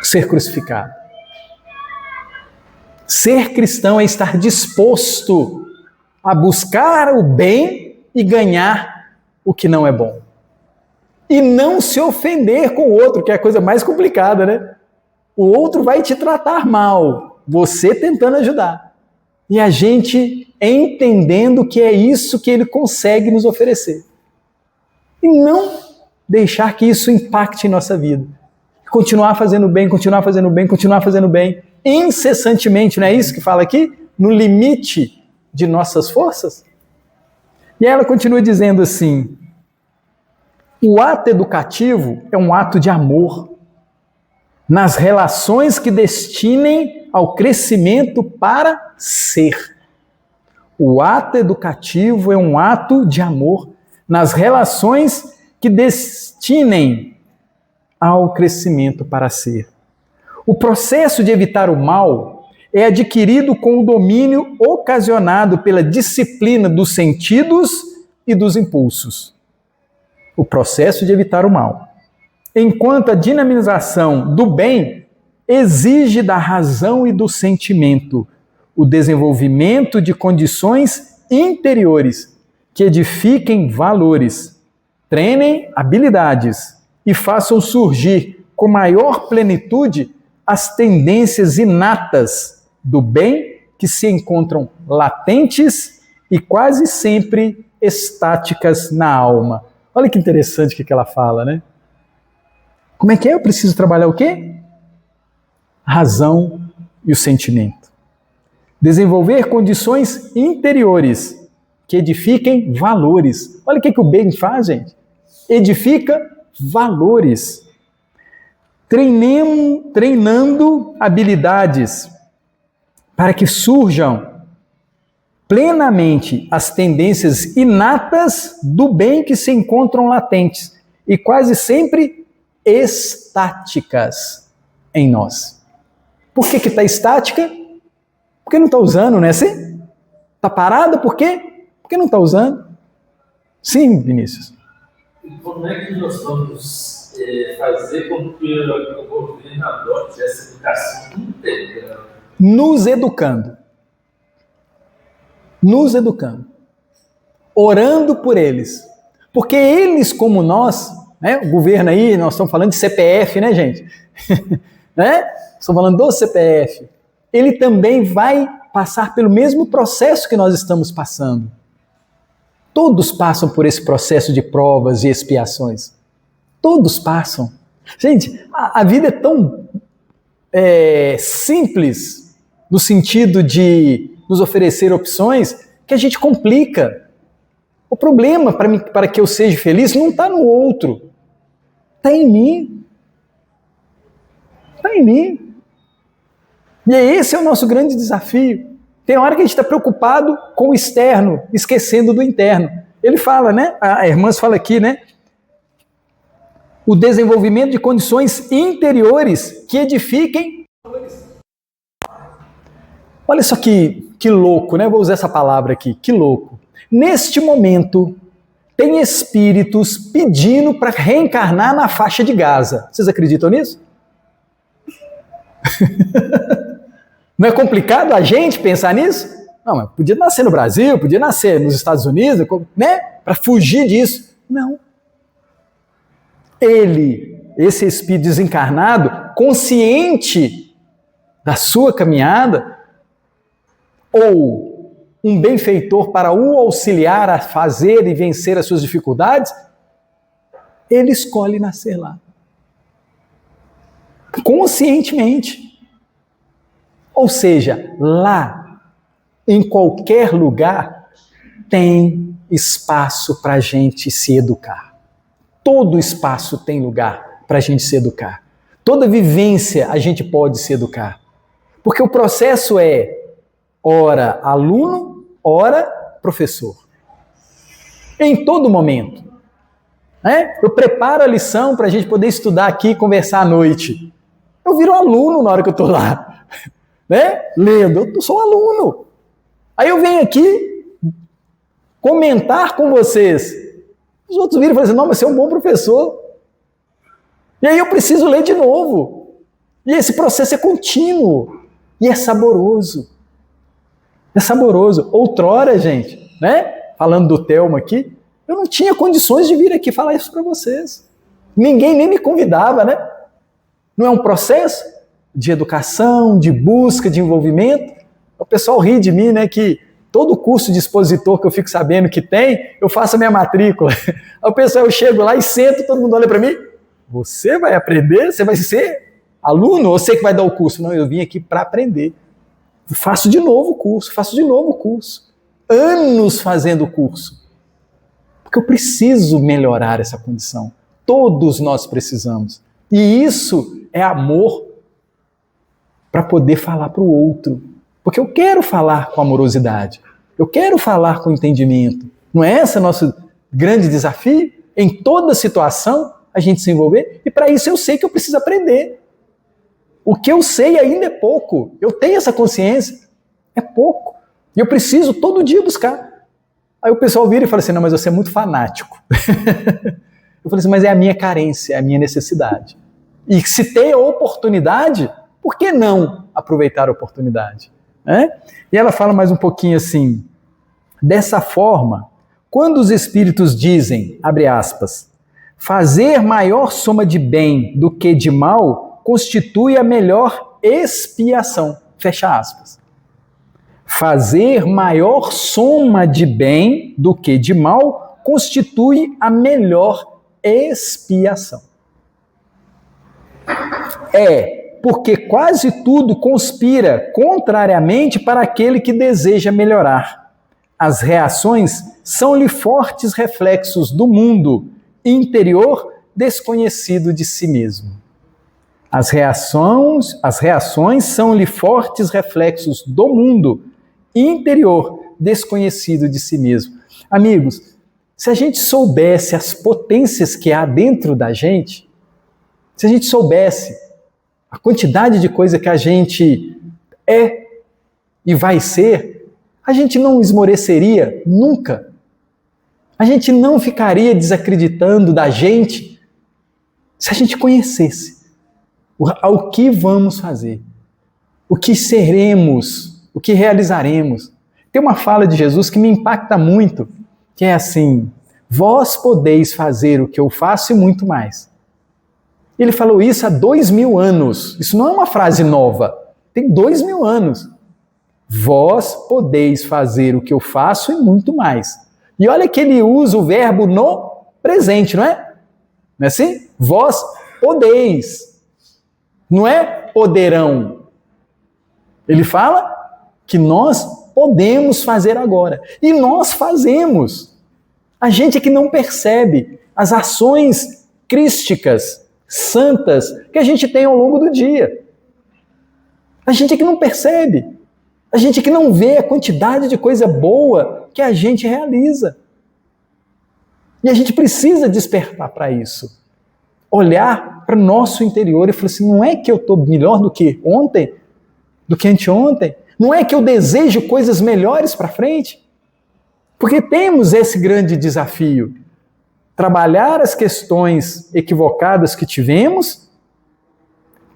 ser crucificado. Ser cristão é estar disposto a buscar o bem e ganhar o que não é bom. E não se ofender com o outro, que é a coisa mais complicada, né? O outro vai te tratar mal, você tentando ajudar. E a gente entendendo que é isso que ele consegue nos oferecer. E não deixar que isso impacte em nossa vida. Continuar fazendo bem, continuar fazendo bem, continuar fazendo bem, incessantemente, não é isso que fala aqui? No limite de nossas forças? E ela continua dizendo assim: o ato educativo é um ato de amor nas relações que destinem ao crescimento para ser. O ato educativo é um ato de amor nas relações que destinem ao crescimento para ser. O processo de evitar o mal é adquirido com o domínio ocasionado pela disciplina dos sentidos e dos impulsos. O processo de evitar o mal. Enquanto a dinamização do bem exige da razão e do sentimento o desenvolvimento de condições interiores que edifiquem valores, treinem habilidades e façam surgir com maior plenitude as tendências inatas do bem que se encontram latentes e quase sempre estáticas na alma. Olha que interessante o que ela fala, né? Como é que é? Eu preciso trabalhar o quê? A razão e o sentimento. Desenvolver condições interiores que edifiquem valores. Olha o que o bem faz, gente. Edifica valores. Treinando habilidades para que surjam plenamente as tendências inatas do bem que se encontram latentes e quase sempre estáticas em nós. Por que está estática? Porque não está usando, não é assim? Está parada por quê? Porque não está usando. Sim, Vinícius. E como é que nós vamos fazer com que o governo adote essa educação íntegra? Nos educando. Nos educando. Orando por eles. Porque eles, como nós, né, o governo aí, nós estamos falando de CPF, né, gente? Né? Estamos falando do CPF. Ele também vai passar pelo mesmo processo que nós estamos passando. Todos passam por esse processo de provas e expiações. Todos passam. Gente, a vida é tão simples no sentido de nos oferecer opções que a gente complica. O problema para que eu seja feliz não está no outro. Está em mim. Está em mim. E esse é o nosso grande desafio. Tem hora que a gente está preocupado com o externo, esquecendo do interno. Ele fala, né? A irmã fala aqui, né? O desenvolvimento de condições interiores que edifiquem. Olha só que louco, né? Vou usar essa palavra aqui, que louco. Neste momento, tem espíritos pedindo para reencarnar na faixa de Gaza. Vocês acreditam nisso? Não é complicado a gente pensar nisso? Não, mas podia nascer no Brasil, podia nascer nos Estados Unidos, né? Para fugir disso. Não. Esse espírito desencarnado, consciente da sua caminhada, ou um benfeitor para o auxiliar a fazer e vencer as suas dificuldades, ele escolhe nascer lá. Conscientemente. Ou seja, lá, em qualquer lugar, tem espaço para a gente se educar. Todo espaço tem lugar para a gente se educar. Toda vivência a gente pode se educar. Porque o processo é ora aluno, ora professor. Em todo momento. Né? Eu preparo a lição para a gente poder estudar aqui e conversar à noite. Eu viro aluno na hora que eu estou lá. Né? Lendo, eu sou aluno. Aí eu venho aqui comentar com vocês. Os outros viram e falam assim, não, mas você é um bom professor. E aí eu preciso ler de novo. E esse processo é contínuo. E é saboroso. É saboroso. Outrora, gente, né? Falando do Telmo aqui, eu não tinha condições de vir aqui falar isso para vocês. Ninguém nem me convidava, né? Não é um processo de educação, de busca, de envolvimento? O pessoal ri de mim, né? Que todo curso de expositor que eu fico sabendo que tem, eu faço a minha matrícula. Aí o pessoal, eu chego lá e sento, todo mundo olha para mim. Você vai aprender? Você vai ser aluno? Ou você que vai dar o curso? Não, eu vim aqui para aprender. Faço de novo o curso. Anos fazendo o curso. Porque eu preciso melhorar essa condição. Todos nós precisamos. E isso é amor para poder falar para o outro. Porque eu quero falar com amorosidade. Eu quero falar com entendimento. Não é esse o nosso grande desafio? Em toda situação, a gente se envolver? E para isso eu sei que eu preciso aprender. O que eu sei ainda é pouco. Eu tenho essa consciência. É pouco. E eu preciso todo dia buscar. Aí o pessoal vira e fala assim, não, mas você é muito fanático. Eu falei assim, mas é a minha carência, é a minha necessidade. E se tem a oportunidade, por que não aproveitar a oportunidade? E ela fala mais um pouquinho assim, dessa forma, quando os espíritos dizem, abre aspas, fazer maior soma de bem do que de mal constitui a melhor expiação, fecha aspas. Fazer maior soma de bem do que de mal constitui a melhor expiação. Porque quase tudo conspira contrariamente para aquele que deseja melhorar. As reações são-lhe fortes reflexos do mundo interior desconhecido de si mesmo. As reações são-lhe fortes reflexos do mundo interior desconhecido de si mesmo. Amigos, se a gente soubesse as potências que há dentro da gente, se a gente soubesse a quantidade de coisa que a gente é e vai ser, a gente não esmoreceria nunca. A gente não ficaria desacreditando da gente se a gente conhecesse o que vamos fazer, o que seremos, o que realizaremos. Tem uma fala de Jesus que me impacta muito, que é assim: vós podeis fazer o que eu faço e muito mais. Ele falou isso há 2000 anos. Isso não é uma frase nova. Tem 2000 anos. Vós podeis fazer o que eu faço e muito mais. E olha que ele usa o verbo no presente, não é? Não é assim? Vós podeis. Não é poderão. Ele fala que nós podemos fazer agora. E nós fazemos. A gente é que não percebe as ações crísticas, santas, que a gente tem ao longo do dia. A gente é que não percebe. A gente é que não vê a quantidade de coisa boa que a gente realiza. E a gente precisa despertar para isso. Olhar para o nosso interior e falar assim: não é que eu estou melhor do que ontem, do que anteontem? Não é que eu desejo coisas melhores para frente? Porque temos esse grande desafio. Trabalhar as questões equivocadas que tivemos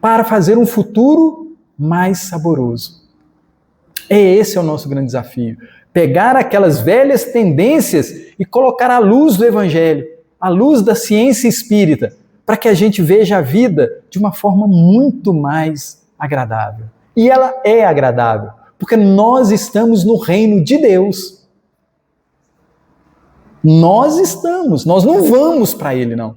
para fazer um futuro mais saboroso. Esse é o nosso grande desafio. Pegar aquelas velhas tendências e colocar à luz do Evangelho, à luz da ciência espírita, para que a gente veja a vida de uma forma muito mais agradável. E ela é agradável, porque nós estamos no reino de Deus. Nós estamos, nós não vamos para Ele, não.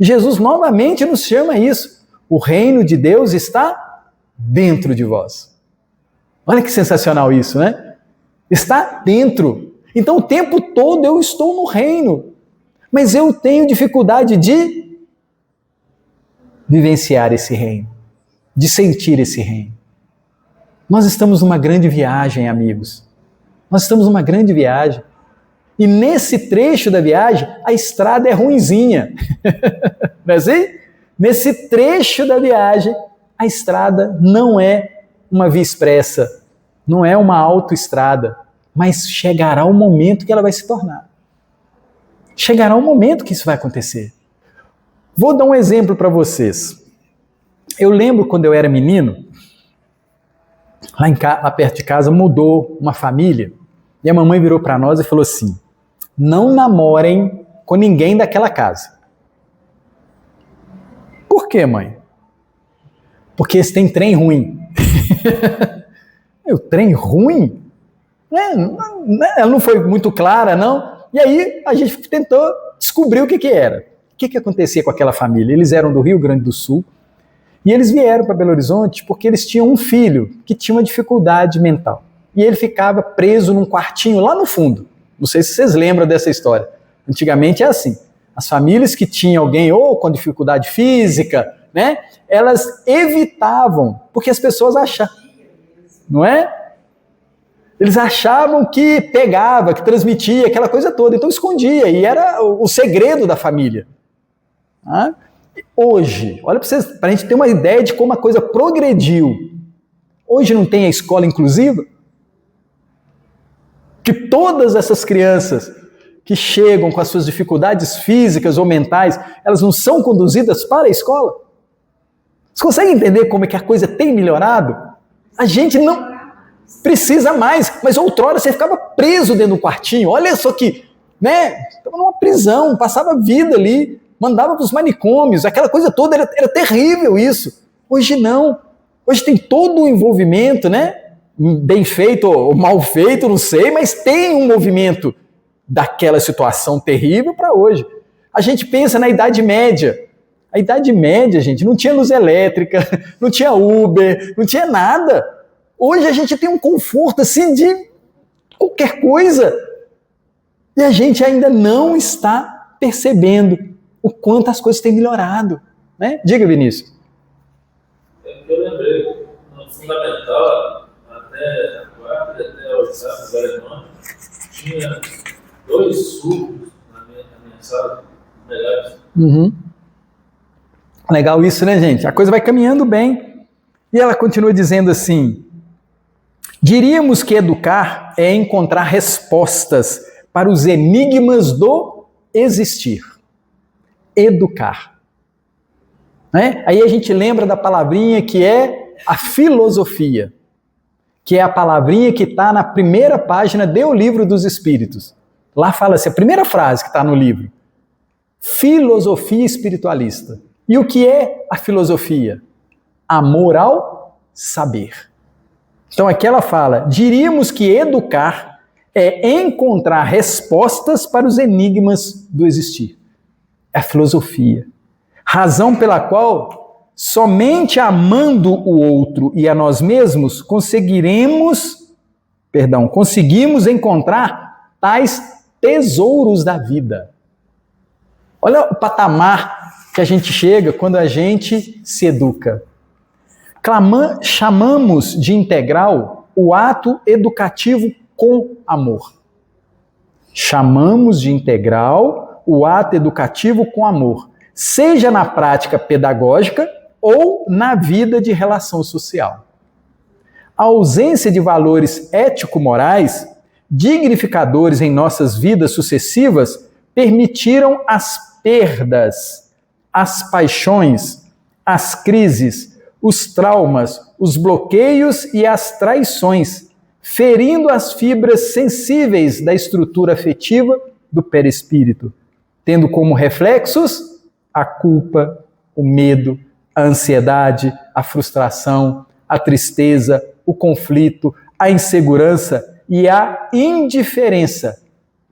Jesus novamente nos chama a isso. O reino de Deus está dentro de vós. Olha que sensacional isso, né? Está dentro. Então o tempo todo eu estou no reino, mas eu tenho dificuldade de vivenciar esse reino, de sentir esse reino. Nós estamos numa grande viagem, amigos. Nós estamos numa grande viagem. E nesse trecho da viagem, a estrada é ruinzinha. Não é assim? Nesse trecho da viagem, a estrada não é uma via expressa, não é uma autoestrada, mas chegará o momento que ela vai se tornar. Chegará o momento que isso vai acontecer. Vou dar um exemplo para vocês. Eu lembro quando eu era menino, lá perto de casa mudou uma família, e a mamãe virou para nós e falou assim: não namorem com ninguém daquela casa. Por quê, mãe? Porque eles têm trem ruim. O trem ruim? Ela não foi muito clara, não. E aí a gente tentou descobrir o que era. O que acontecia com aquela família? Eles eram do Rio Grande do Sul e eles vieram para Belo Horizonte porque eles tinham um filho que tinha uma dificuldade mental. E ele ficava preso num quartinho lá no fundo. Não sei se vocês lembram dessa história. Antigamente é assim. As famílias que tinham alguém ou com dificuldade física, né, elas evitavam, porque as pessoas achavam, não é? Eles achavam que pegava, que transmitia, aquela coisa toda, então escondia, e era o segredo da família. Ah? Hoje, olha para a gente ter uma ideia de como a coisa progrediu. Hoje não tem a escola inclusiva? Que todas essas crianças que chegam com as suas dificuldades físicas ou mentais, elas não são conduzidas para a escola? Vocês conseguem entender como é que a coisa tem melhorado? A gente não precisa mais, mas outrora você ficava preso dentro do quartinho, olha só que, né, estava numa prisão, passava a vida ali, mandava para os manicômios, aquela coisa toda, era terrível isso. Hoje não, hoje tem todo o envolvimento, né, bem feito ou mal feito, não sei, mas tem um movimento daquela situação terrível para hoje. A gente pensa na Idade Média. A Idade Média, gente, não tinha luz elétrica, não tinha Uber, não tinha nada. Hoje a gente tem um conforto assim de qualquer coisa. E a gente ainda não está percebendo o quanto as coisas têm melhorado, né? Diga, Vinícius. Eu lembrei, no fundamental, até a quarta e até a oitava, tinha 2 surdos na minha sala, melhores. Uhum. Legal isso, né, gente? A coisa vai caminhando bem. E ela continua dizendo assim: Diríamos que educar é encontrar respostas para os enigmas do existir. Educar. Né? Aí a gente lembra da palavrinha que é a filosofia, que é a palavrinha que está na primeira página do Livro dos Espíritos. Lá fala-se a primeira frase que está no livro. Filosofia espiritualista. E o que é a filosofia? Amor ao saber. Então aqui ela fala, diríamos que educar é encontrar respostas para os enigmas do existir. É a filosofia. Razão pela qual somente amando o outro e a nós mesmos conseguimos encontrar tais tesouros da vida. Olha o patamar que a gente chega quando a gente se educa. Chamamos de integral o ato educativo com amor. Chamamos de integral o ato educativo com amor, seja na prática pedagógica ou na vida de relação social. A ausência de valores ético-morais, dignificadores em nossas vidas sucessivas, permitiram as perdas, as paixões, as crises, os traumas, os bloqueios e as traições, ferindo as fibras sensíveis da estrutura afetiva do perispírito, tendo como reflexos a culpa, o medo, a ansiedade, a frustração, a tristeza, o conflito, a insegurança e a indiferença,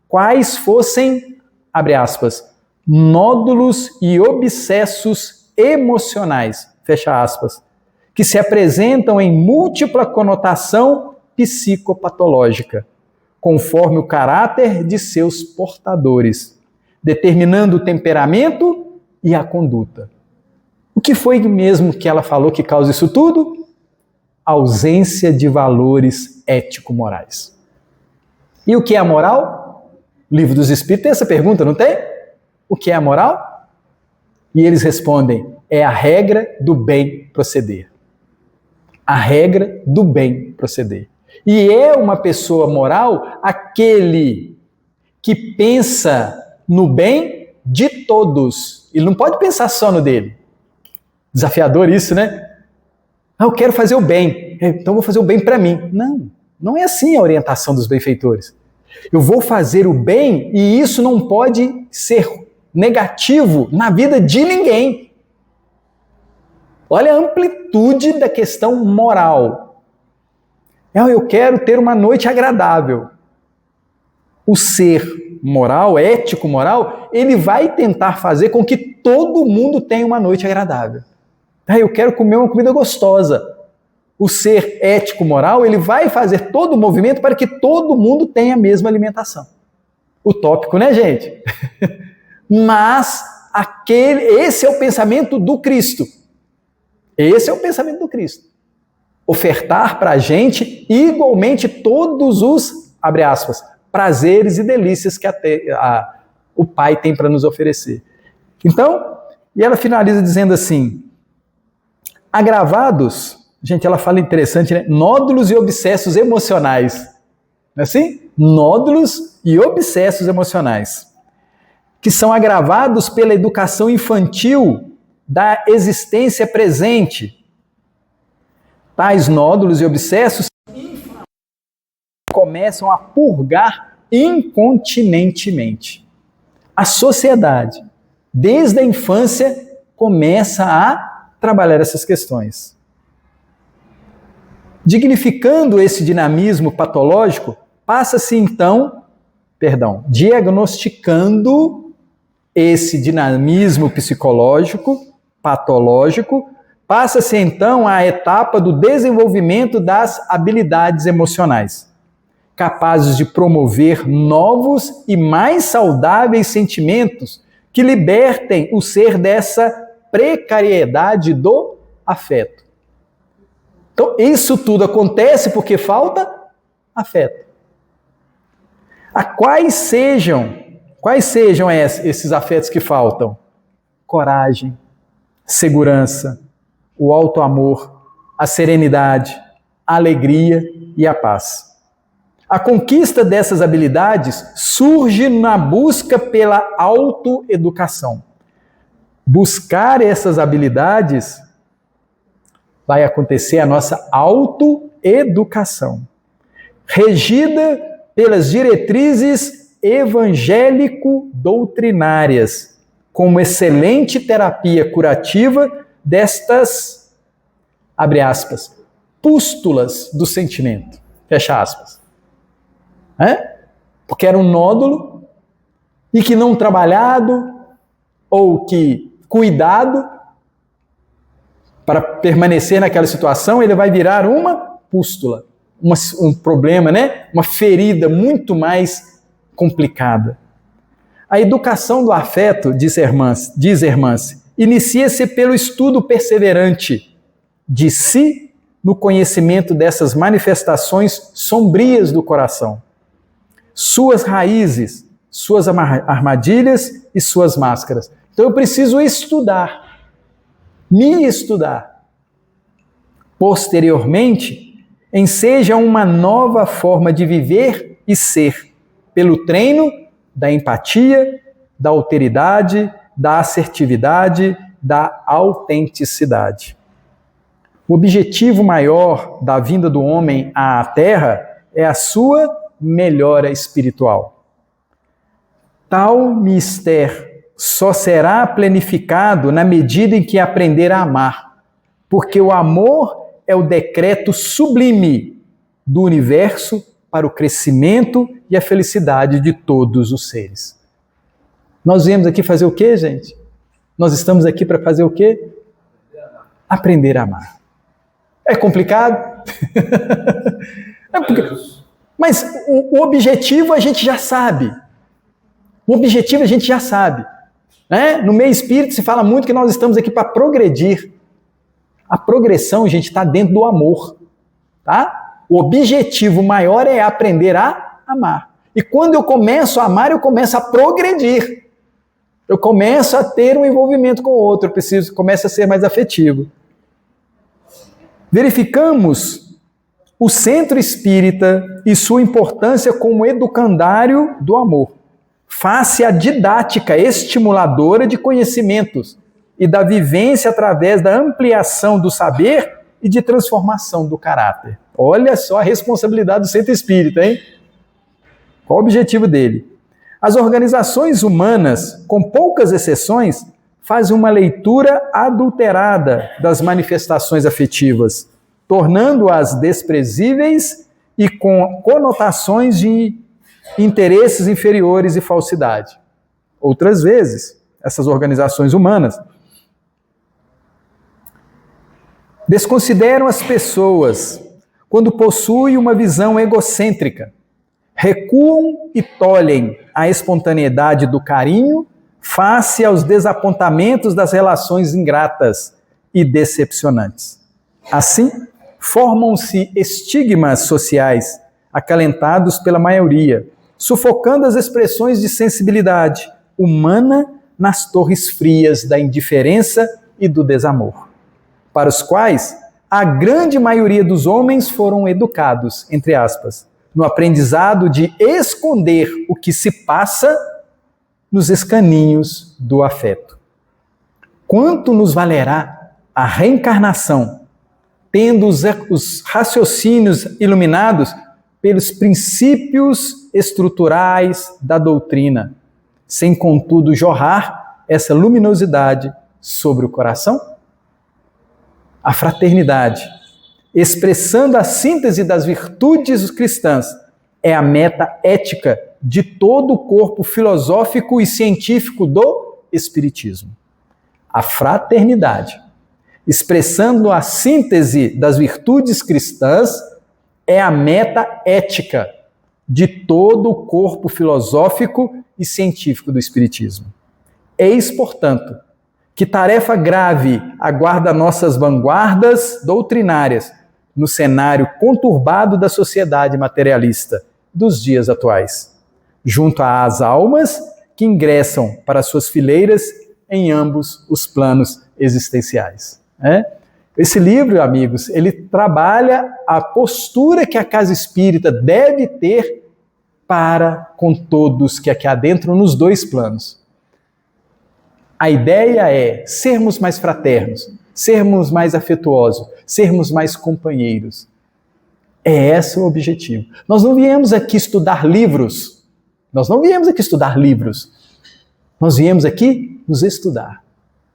quais fossem, abre aspas, nódulos e obsessos emocionais, fecha aspas, que se apresentam em múltipla conotação psicopatológica, conforme o caráter de seus portadores, determinando o temperamento e a conduta. O que foi mesmo que ela falou que causa isso tudo? Ausência de valores ético-morais. E o que é a moral? O Livro dos Espíritos tem essa pergunta, não tem? O que é a moral? E eles respondem, é a regra do bem proceder. A regra do bem proceder. E é uma pessoa moral aquele que pensa no bem de todos. Ele não pode pensar só no dele. Desafiador isso, né? Ah, eu quero fazer o bem, então vou fazer o bem para mim. Não, não é assim a orientação dos benfeitores. Eu vou fazer o bem e isso não pode ser negativo na vida de ninguém. Olha a amplitude da questão moral. Eu quero ter uma noite agradável. O ser moral, ético-moral, ele vai tentar fazer com que todo mundo tenha uma noite agradável. Eu quero comer uma comida gostosa. O ser ético-moral, ele vai fazer todo o movimento para que todo mundo tenha a mesma alimentação. Utópico, né, gente? Mas esse é o pensamento do Cristo. Esse é o pensamento do Cristo. Ofertar para a gente igualmente todos os, abre aspas, prazeres e delícias que o Pai tem para nos oferecer. Então, e ela finaliza dizendo assim, agravados, gente, ela fala interessante, né? Nódulos e obsessos emocionais. Não é assim? Nódulos e obsessos emocionais, que são agravados pela educação infantil da existência presente. Tais nódulos e obsessos começam a purgar incontinentemente. A sociedade, desde a infância, começa a trabalhar essas questões. Dignificando esse dinamismo patológico, passa-se então, diagnosticando esse dinamismo psicológico, patológico, passa-se então à etapa do desenvolvimento das habilidades emocionais, capazes de promover novos e mais saudáveis sentimentos que libertem o ser dessa precariedade do afeto. Então, isso tudo acontece porque falta afeto. Quais sejam esses afetos que faltam? Coragem, segurança, o alto amor, a serenidade, a alegria e a paz. A conquista dessas habilidades surge na busca pela autoeducação. Buscar essas habilidades vai acontecer a nossa autoeducação, regida pelas diretrizes evangélico-doutrinárias, como excelente terapia curativa destas, abre aspas, pústulas do sentimento, fecha aspas. Porque era um nódulo e que não trabalhado ou que cuidado para permanecer naquela situação, ele vai virar uma pústula, um problema, né? Uma ferida muito mais complicada. A educação do afeto, diz Hermance, inicia-se pelo estudo perseverante de si no conhecimento dessas manifestações sombrias do coração, suas raízes, suas armadilhas e suas máscaras. Então eu preciso estudar, me estudar. Posteriormente, enseja uma nova forma de viver e ser, pelo treino da empatia, da alteridade, da assertividade, da autenticidade. O objetivo maior da vinda do homem à Terra é a sua melhora espiritual. Tal mistério só será planificado na medida em que aprender a amar, porque o amor é o decreto sublime do universo para o crescimento e a felicidade de todos os seres. Nós viemos aqui fazer o quê, gente? Nós estamos aqui para fazer o quê? Aprender a amar. É complicado? Mas o objetivo a gente já sabe. O objetivo a gente já sabe. No meio espírita se fala muito que nós estamos aqui para progredir. A progressão, gente, está dentro do amor. Tá? O objetivo maior é aprender a amar. E quando eu começo a amar, eu começo a progredir. Eu começo a ter um envolvimento com o outro, começo a ser mais afetivo. Verificamos o centro espírita e sua importância como educandário do amor, face à didática estimuladora de conhecimentos e da vivência através da ampliação do saber e de transformação do caráter. Olha só a responsabilidade do centro espírita, hein? Qual o objetivo dele? As organizações humanas, com poucas exceções, fazem uma leitura adulterada das manifestações afetivas, tornando-as desprezíveis e com conotações de interesses inferiores e falsidade. Outras vezes, essas organizações humanas desconsideram as pessoas quando possuem uma visão egocêntrica, recuam e tolhem a espontaneidade do carinho face aos desapontamentos das relações ingratas e decepcionantes. Assim, formam-se estigmas sociais acalentados pela maioria, sufocando as expressões de sensibilidade humana nas torres frias da indiferença e do desamor, para os quais a grande maioria dos homens foram educados, entre aspas, no aprendizado de esconder o que se passa nos escaninhos do afeto. Quanto nos valerá a reencarnação, tendo os raciocínios iluminados pelos princípios estruturais da doutrina, sem contudo jorrar essa luminosidade sobre o coração? A fraternidade, expressando a síntese das virtudes cristãs, é a meta ética de todo o corpo filosófico e científico do Espiritismo. A fraternidade, expressando a síntese das virtudes cristãs, é a meta ética de todo o corpo filosófico e científico do Espiritismo. Eis, portanto, que tarefa grave aguarda nossas vanguardas doutrinárias no cenário conturbado da sociedade materialista dos dias atuais, junto às almas que ingressam para suas fileiras em ambos os planos existenciais. Esse livro, amigos, ele trabalha a postura que a casa espírita deve ter para com todos que aqui adentram nos dois planos. A ideia é sermos mais fraternos, sermos mais afetuosos, sermos mais companheiros. É esse o objetivo. Nós não viemos aqui estudar livros. Nós viemos aqui nos estudar.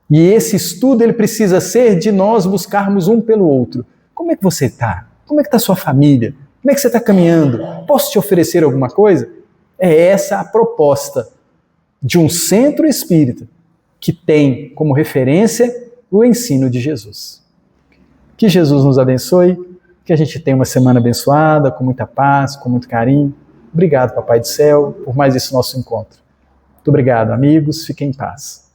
E esse estudo ele precisa ser de nós buscarmos um pelo outro. Como é que você está? Como é que está a sua família? Como é que você está caminhando? Posso te oferecer alguma coisa? É essa a proposta de um centro espírita que tem como referência o ensino de Jesus. Que Jesus nos abençoe, que a gente tenha uma semana abençoada, com muita paz, com muito carinho. Obrigado, Papai do Céu, por mais esse nosso encontro. Muito obrigado, amigos. Fiquem em paz.